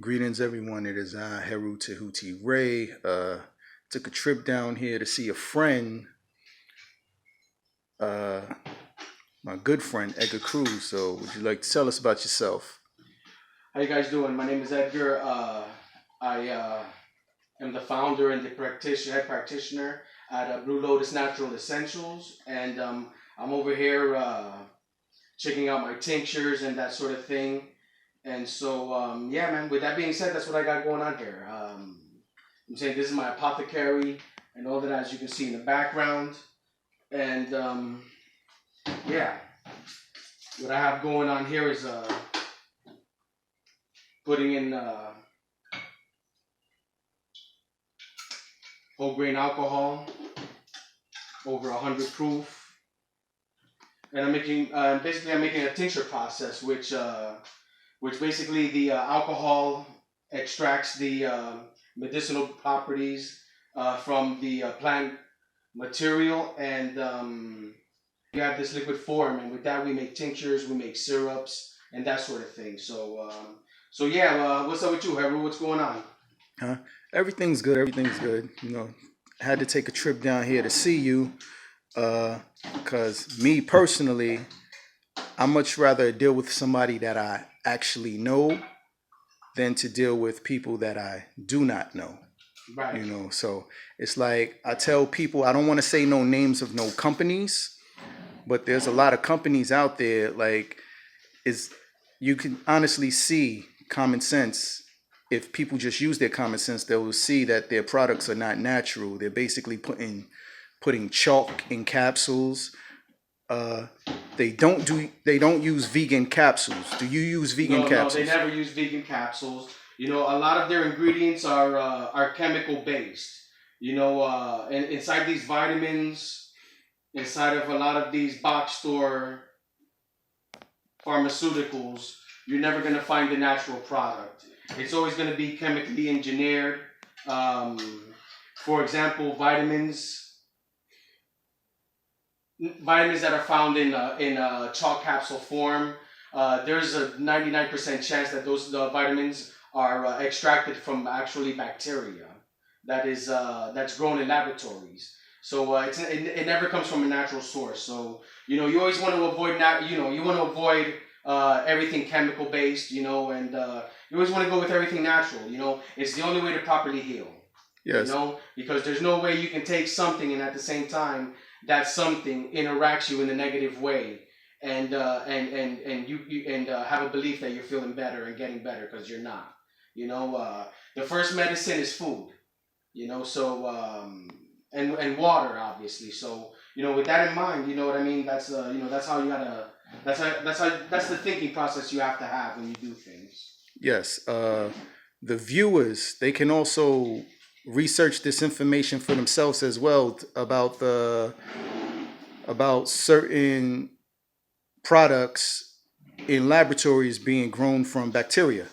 Greetings, everyone. It is I, Heru Tehuti Ray. Took a trip down here to see a friend, uh, my good friend, Edgar Cruz. So, would you like to tell us about yourself? How you guys doing? My name is Edgar. I am the founder and the head practitioner at Blue Lotus Natural Essentials, and I'm over here checking out my tinctures and that sort of thing. And so, yeah, man. With that being said, that's what I got going on here. I'm saying this is my apothecary and all that, as you can see in the background. And yeah, what I have going on here is putting in whole grain alcohol, over 100 proof, and I'm making a tincture process, which basically the alcohol extracts the medicinal properties from the plant material, and you have this liquid form, and with that we make tinctures, we make syrups, and that sort of thing. So yeah, what's up with you, Heru? What's going on? Huh? Everything's good. Everything's good. Had to take a trip down here to see you, because me personally, I much rather deal with somebody that I actually know than to deal with people that I do not know. Right. So it's like I tell people I don't want to say no names of no companies, but there's a lot of companies out there like is you can honestly see common sense. If people just use their common sense, they will see that their products are not natural. They're basically putting chalk in capsules. uh they don't use vegan capsules. Do you use vegan No, they capsules? never use vegan capsules. A lot of their ingredients are chemical based. And inside these vitamins, inside of a lot of these box store pharmaceuticals, you're never going to find the natural product. It's always going to be chemically engineered. Um, for example, vitamins that are found in a chalk capsule form. There's a 99% chance that those vitamins are extracted from actually bacteria that's grown in laboratories. So it never comes from a natural source. So you always want to avoid you want to avoid everything chemical based. And you always want to go with everything natural. It's the only way to properly heal. Yes. Because there's no way you can take something and at the same time that something interacts you in a negative way, and you have a belief that you're feeling better and getting better, because you're not. The first medicine is food. So and water, obviously. So with that in mind, you know what I mean. That's how you gotta. That's the thinking process you have to have when you do things. Yes. The viewers, they can also research this information for themselves as well about certain products in laboratories being grown from bacteria.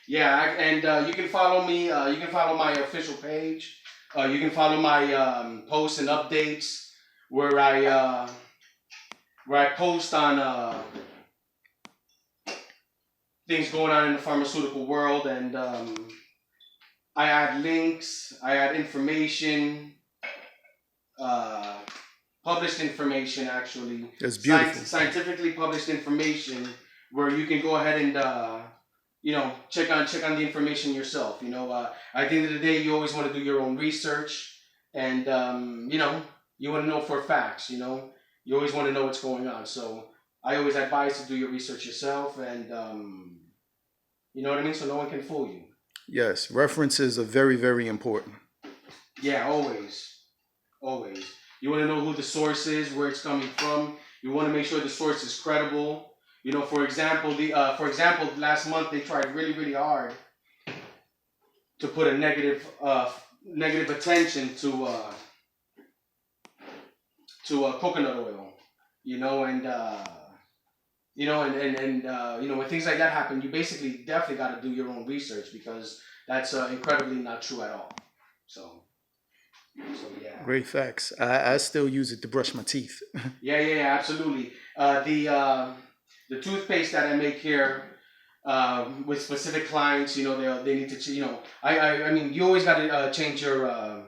Yeah, and you can follow me. You can follow my official page. You can follow my posts and updates where I post on things going on in the pharmaceutical world, and I add links, I add information, uh, published information, actually. It's beautiful. Scientifically published information where you can go ahead and check on the information yourself. At the end of the day, you always want to do your own research, and you want to know for facts. You always want to know what's going on. So I always advise to do your research yourself, and you know what I mean. So no one can fool you. Yes, references are very, very important. Yeah, always, always. You want to know who the source is, where it's coming from. You want to make sure the source is credible. For example, last month they tried really, really hard to put a negative attention to coconut oil. And when things like that happen, you basically definitely got to do your own research, because that's incredibly not true at all. So yeah. Great facts. I still use it to brush my teeth. Yeah, absolutely. The toothpaste that I make here, with specific clients. You know, they need to, I mean, you always got to change your.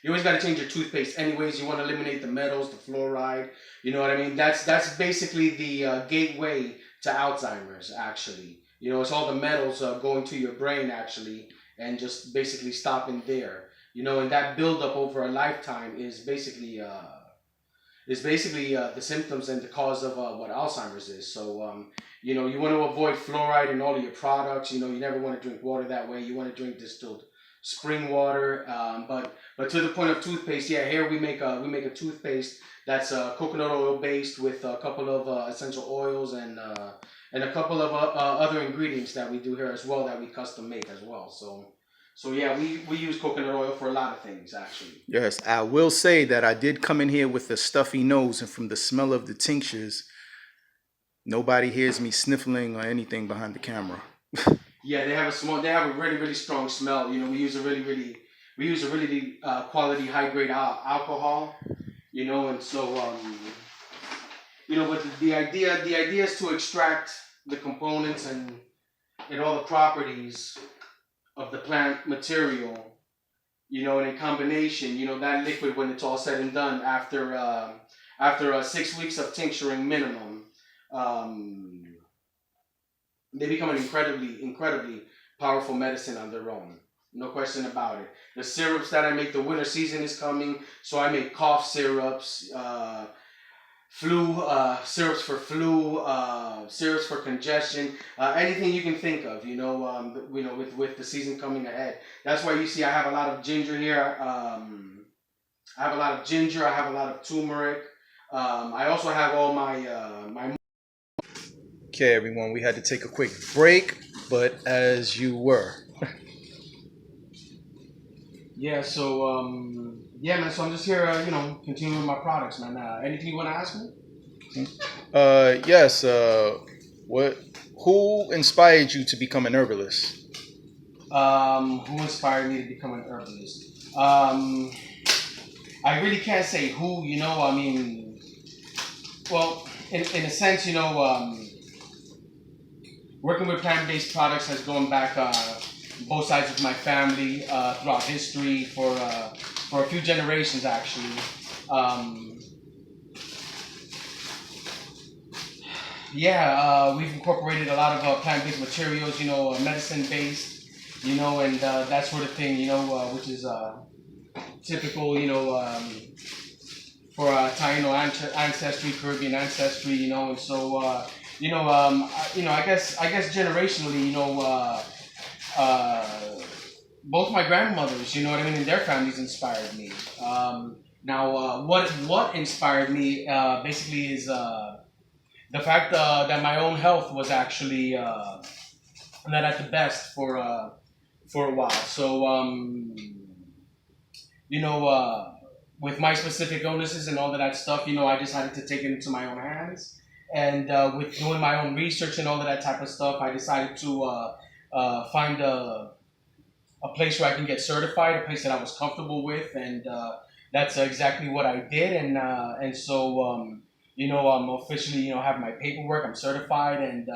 You always got to change your toothpaste, anyways. You want to eliminate the metals, the fluoride. You know what I mean? That's basically the gateway to Alzheimer's. Actually, it's all the metals going to your brain actually, and just basically stopping there. And that buildup over a lifetime is basically the symptoms and the cause of what Alzheimer's is. So, you want to avoid fluoride in all of your products. You never want to drink water that way. You want to drink distilled spring water. But to the point of toothpaste, yeah, here we make a toothpaste that's coconut oil based with a couple of essential oils and a couple of other ingredients that we do here as well that we custom make as well. So yeah, we use coconut oil for a lot of things actually. Yes, I will say that I did come in here with a stuffy nose, and from the smell of the tinctures, nobody hears me sniffling or anything behind the camera. Yeah, they have a really really strong smell. We use a really quality high grade alcohol. And so but the idea is to extract the components and all the properties of the plant material, in a combination, that liquid, when it's all said and done, after 6 weeks of tincturing minimum, they become an incredibly powerful medicine on their own. No question about it. The syrups that I make, the winter season is coming, so I make cough syrups, syrups for flu, syrups for congestion, anything you can think of. With the season coming ahead. That's why you see I have a lot of ginger here. I have a lot of ginger. I have a lot of turmeric. I also have all my. Okay, everyone, we had to take a quick break, but as you were. Yeah, so yeah, man. So I'm just here, continuing with my products, man. Anything you want to ask me? Yes. Who inspired you to become an herbalist? Who inspired me to become an herbalist? I really can't say who. I mean, well, in a sense, working with plant-based products has gone back both sides of my family throughout history for a few generations actually. We've incorporated a lot of plant-based materials, medicine-based, and that sort of thing, which is typical, for Taino ancestry, Caribbean ancestry, and so I guess generationally, both my grandmothers, and their families inspired me. What inspired me basically is the fact that my own health was actually not at the best for a while. So with my specific illnesses and all of that stuff, I decided to take it into my own hands. And with doing my own research and all of that type of stuff, I decided to find a place where I can get certified, a place that I was comfortable with, and that's exactly what I did. And so I'm officially have my paperwork. I'm certified, and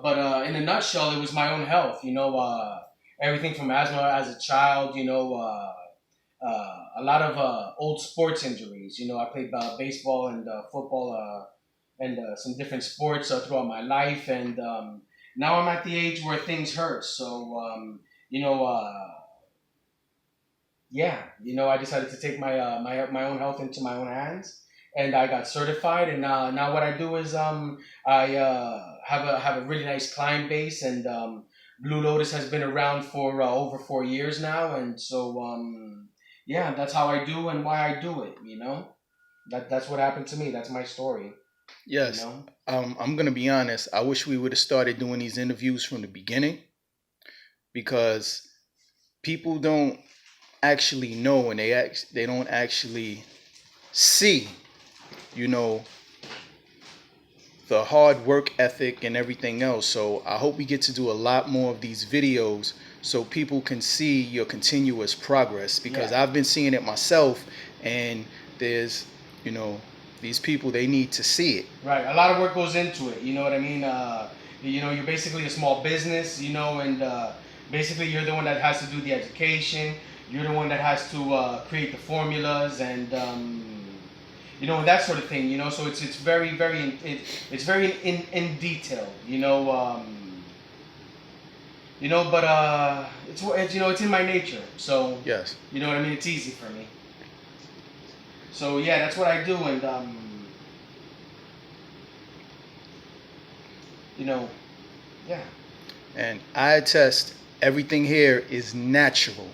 but in a nutshell, it was my own health. Everything from asthma as a child. A lot of old sports injuries. I played baseball and football and some different sports throughout my life, and now I'm at the age where things hurt. So I decided to take my own health into my own hands, and I got certified. And now what I do is I have a really nice client base, and Blue Lotus has been around for over 4 years now, and so that's how I do and why I do it. That's what happened to me. That's my story. Yes. I'm gonna be honest. I wish we would have started doing these interviews from the beginning, because people don't actually know, and they don't actually see, the hard work ethic and everything else. So I hope we get to do a lot more of these videos so people can see your continuous progress, because I've been seeing it myself, and there's These people, they need to see it. Right. A lot of work goes into it. You know what I mean? You're basically a small business, and basically you're the one that has to do the education. You're the one that has to create the formulas and that sort of thing. So it's very it's very in detail. But it's in my nature. So Yes. you know what I mean. It's easy for me. So yeah, that's what I do, and yeah. And I attest, everything here is natural.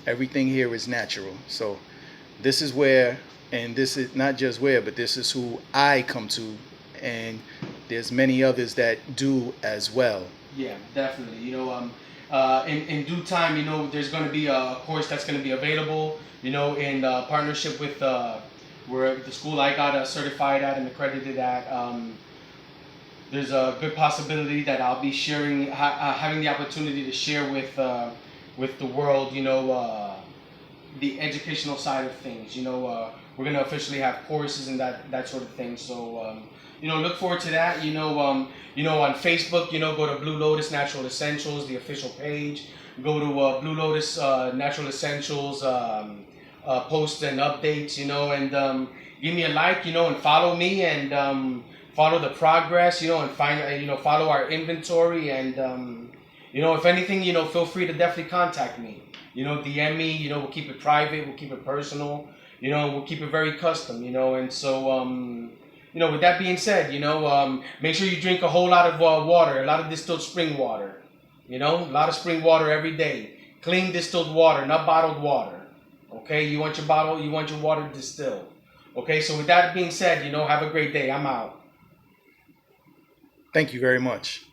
Everything here is natural. So this is where, and this is not just where, but this is who I come to, and there's many others that do as well. Yeah, definitely. In due time, there's going to be a course that's going to be available, in partnership with where the school I got certified at and accredited at. There's a good possibility that I'll be sharing, having the opportunity to share with the world, the educational side of things. We're going to officially have courses and that sort of thing. So, look forward to that. On Facebook, go to Blue Lotus Natural Essentials, the official page. Go to Blue Lotus Natural Essentials posts and updates, and give me a like, and follow me and follow the progress, and follow our inventory and if anything, feel free to definitely contact me. DM me. We'll keep it private. We'll keep it personal. We'll keep it very custom. And so with that being said, make sure you drink a whole lot of water, a lot of distilled spring water. A lot of spring water every day. Clean distilled water, not bottled water. Okay, you want your water distilled. Okay, so with that being said, have a great day. I'm out. Thank you very much.